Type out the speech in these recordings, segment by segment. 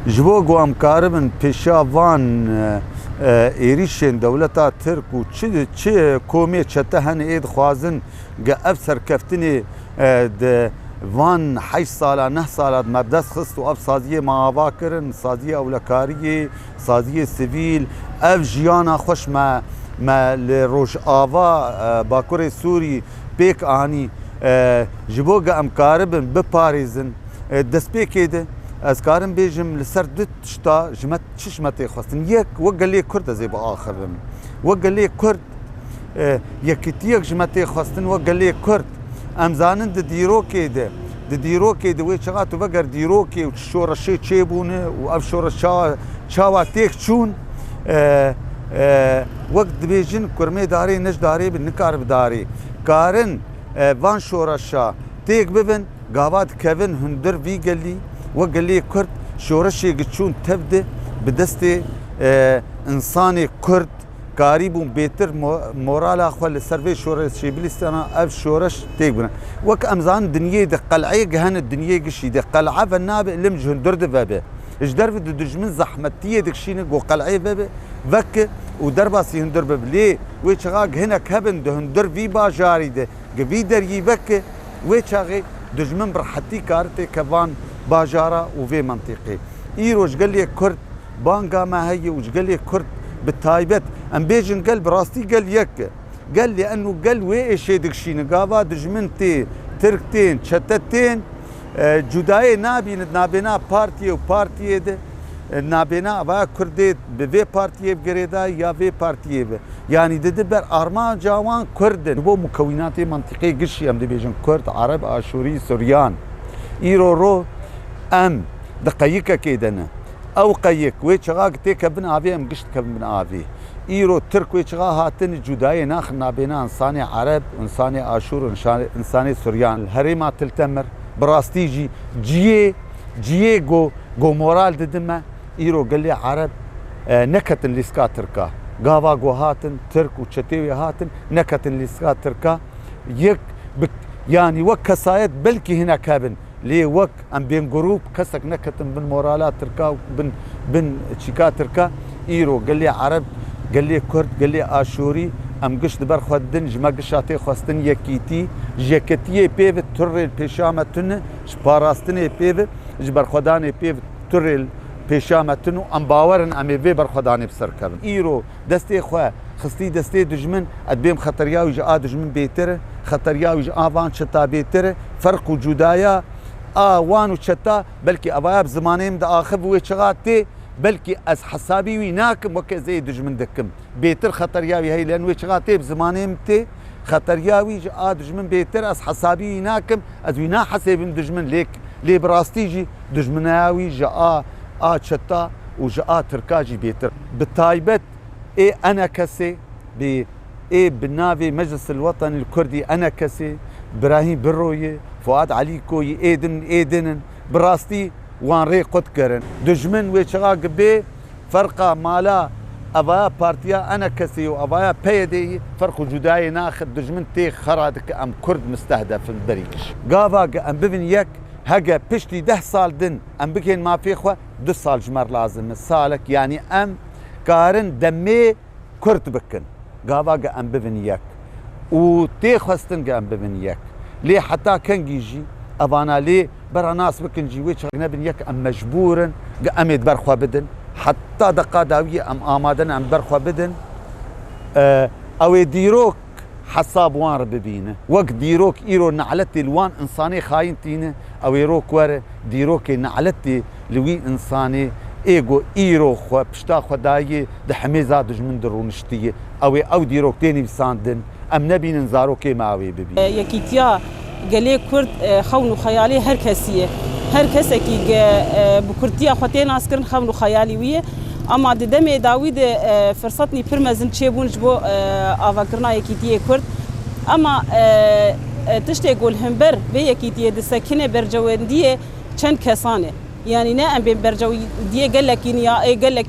جبو قوام كاربن بيشافان إيريشين دولتا ترك و چه كومي چتهن ايد خوازن افسر كفتني وان 8 سالا 9 سالا مبدس خست و اف سازیه معاوا کرن سازیه اولکاریه سازیه سیویل اف جیانا خوش ما لروش آوا باکور سوری پیک آنی جبوغ ام کاربن بپاریزن دست پیکی ده از کارم بیجم لسر دو تشتا جمت چشمتی خواستن یک وقال لي كرد زي بآخرم وقال لي كرد يكتيك جمتي خواستن وقال لي كرد ام زانن ديروكي ده ديروكي ده ويشغاتو بقر ديروكي وشورشي تشيبونه واف شورش شاوا تيك تشون وقت بيجن كرمي داري نج داري بالنكار بداري كارن وان شورشا تيك ببن قاوات كيفن هندر في قال لي وقال لي كرد شورشي قتشون تبدأ بدستي انساني كرد قاريبون بيتر مورالا اخوال السرفي شورشي بلستانا اف شورش تيقبنا وك امزان دنيا دي قلعي قهان الدنيا قشي دي قلعة فالنابع لمج هندر دي بابا اش درب دجمن زحمتية دكشينك وقلعي بابا فك ودرباسي هندر بابا ليه ويشغاق هنا كبن ده هندر في باجاري ده قبي دري بك ويشغاق دجمن برحتي كارتي كفان باجارة وفي منطقي ايروش قال لي كرد بانقا ما هي وش قال لي كرد بالتايبت ام بيجن قال براستي قال يك قال لي انه قال ويش دكشين قابا دجمنتي تركتين شتتين جداي نابينا بارتي وبارتي ده نابينا با كرديت بفي بارتي بقريدا يا في بارتي يعني دبر ارمان جوان كردن بو مكونات منطقي قشي ام دي بيجن كرد عرب اشوري سوريان ايرو رو ام دقيقة كيدنا او قيك ويشغاق تيك ابن ابي ام قشت كابن ابي ايرو ترك ويشغا هاتن جداي ناخنا بينا انساني عرب انساني اشور انساني سوريان الهريمه تلتمر براستيجي جيجو مورال ددما ايرو قال لي عرب نكت الليسكا تركا قاوا جو هاتن ترك وشتيوي هاتن نكت الليسكا تركا يك يعني وكسايت بلكي هنا كابن ليه وك ام بين جروب كسك نكتن بن مورالات تركا بن تشيكا تركا ايرو قال لي عرب قال لي كرد قال لي اشوري ام قشت برخدن جما قشاتي خواستن يكيتي جاكتيه بيف ترل بيشامتن شباراستني بيف جبر خداني بيف ترل بيشامتن ام باورن ام في برخداني بسركرن ايرو دستي خو خستي دستي دجمن ادبيم خطرياوي جا دجمن بيتر خطرياوي جا فان شتا بيتر فرق وجودايا وان وشتا بلكي ابايا بزمانهم دا اخذ ويشغاتي بلكي از حسابي ويناكم وك زي دجمن دكم بيتر خطرياوي هي لان ويشغاتي بزمانهم تي خطرياوي جا دجمن بيتر از حسابي ويناكم از وينا حساب دجمن ليك لي براستيجي دجمناوي جا شتا وجا تركاجي بيتر بالتايبت اي انا كسي ب اي بالنافي مجلس الوطني الكردي انا كسي ابراهيم برويه فؤاد علي كوي ايدن براستي وان ري قد كرن دجمن ويشغاق بي فرقه مالا ابايا بارتيا انا كسي وابايا بيدي فرق جداي ناخذ دجمن تي خرادك ام كرد مستهدف البريكش قافا ام ببن يك هجا بشتي 10 سال دن ام بكين ما في خو 2 سال جمر لازم سالك يعني ام كارن دمي كرد بكن قافا ام ببن يك وتي خستن ام ببن يك ليه حتى كان يجي ابانا ليه برا ناس بكن جي ويش نبن يك ام مجبورا ام يدبرخوا بدن حتى دقا داوية ام امادن ام برخوا بدن او يديروك حساب وان رببينه وقت ديروك ايرو نعلتي الوان انساني خاينتينه او يروك ور ديروك نعلتي لوي انساني ايجو ايرو خو بشتا خداي دحميزا دجمن درونشتيه او ديروك تاني بساندن ام نبي نزارو كي ماوي ببي يكيتيا قالي كرد خونو خيالي هر كسيه هر كسكي بكرتيا خوتين اسكرن خونو خيالي ويه اما دمي داوود فرصتني برمزن تشيبون جبو افكرنا يكيتيه كرد اما تشتي قول همبر بي يكيتيه دسكنه برجونديه چند كسانه يعني نا ام برجونديه قال لك يا قال لك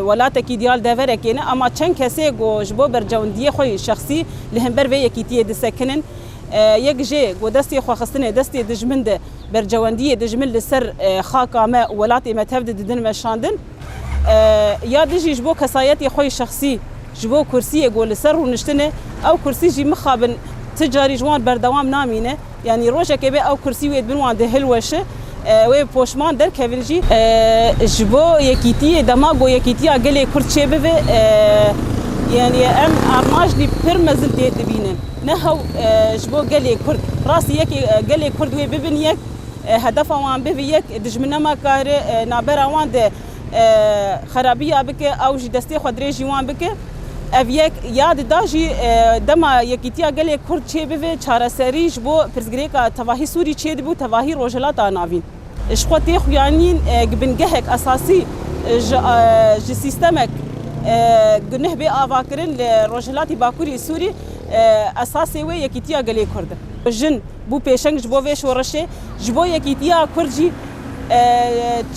ولاتكي ديال دافركينا اما چند كسي جو جبو برجونديه خوي شخصي لهمبر بي يكيتيه دسكنن یک جه گو دستی خواستنه دستی دجمنده برجواندی دجمن لسر خاکا ما ولات متهفد ددن مشاندن یا دیجی جبو کسایتی خوی شخصی جبو کرسی گو لسر و نشتنه او کرسی جی مخابن تجاری جوان بردوام نامینه یعنی روزه که به او کرسی وید بنوان ده هلوشه و پوشمان در کورجی جبو یکیتی دماغو یکیتی اگلی کرد چه به یعنی ام ارماجلی پر مزل دبینن نه هو جبو گلی کرد راست یک گلی کرد و ببین یک هدف وان به یک دجمنه ما کار نابر وان ده خرابی بک او دستی خودری جوان بک اف یک یاد داجی دما یکیتیا گلی کرد چه به چاره سری جبو پرزگری کا تواهی سوری چه دبو تواهی روجلات ناوین اشخوتی خویانین گبنگهک اساسی ج سیستمک گنه به آواکرین لروجلاتی باکوری سوری اساسی و یکیتیا گلی کرد جن بو پیشنگ جبو و شورشه جبو یکیتیا کردجی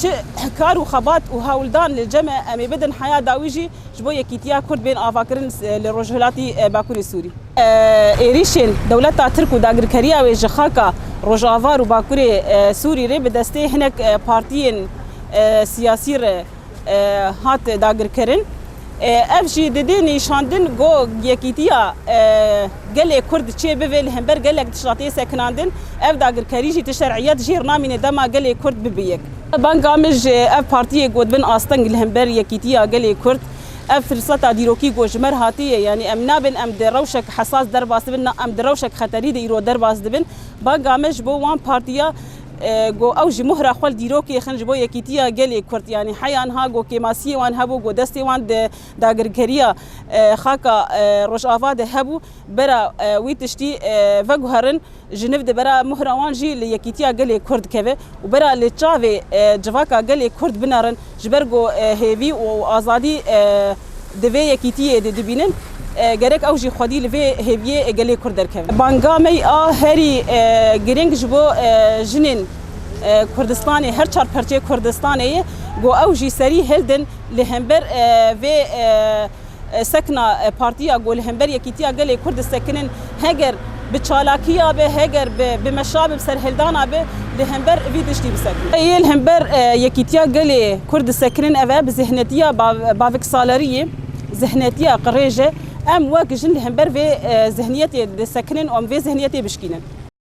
چه کار و خبات و هولدان للجمع امی بدن حیا داویجی جبو یکیتیا کرد بین آواکرین لروجلاتی باکوری سوری ایریشن دولت ترک و داگرکریا و جخاکا روجاوار و باکوری سوری ری به دسته هنک پارتیین سیاسی ر هات داگرکرین افجی ددی نشاندن گو یکیتیا گله کرد چه بول همبر گله تشاتی سکناندن اف داگرکریجی تشرعیت جیرنامین دما گله کرد ببیک بانگامج اف پارتی گودبن آستنگ همبر یکیتیا گله کرد اف فرصتا دیروکی گوجمر هاتیه یعنی ام نابن ام دروشک حساس درباس بن ام دروشک خطری دیرو درباس دبن بانگامج بو وان پارتیا گو اوج مهره خل دیروکی خنج بو یکیتیا گلی کرد یعنی حیان ها گو کماسی وان هبو گو دستی وان داگرکریا خاکا روش آفاد هبو برا وی تشتی وگهرن جنب ده برا مهره وان جی یکیتیا گلی کرد کوه و برا لچاوی جواکا گلی کرد بنارن جبرگو هیوی و آزادی دوی یکیتیه دبینن گرک اوجی خودی لوی هیویه گلی کرد درکه بانگامی هری گرینگ جبو جنین کردستانی هر چهار پرچه کردستانی گو اوجی سری هلدن لهمبر و سکنا پارتیا گو لهمبر یکیتیا گلی کرد سکنن هگر بچالاکیا به هگر به مشاب سر هلدانا به لهمبر ویدشتی بسکن ایل همبر یکیتیا گلی کرد سکنن اوه بذهنیتیا باوک سالریه ذهنیتیا قریجه ام واقع جن همبر في ذهنيتي سكنن ام في ذهنيتي بشكينن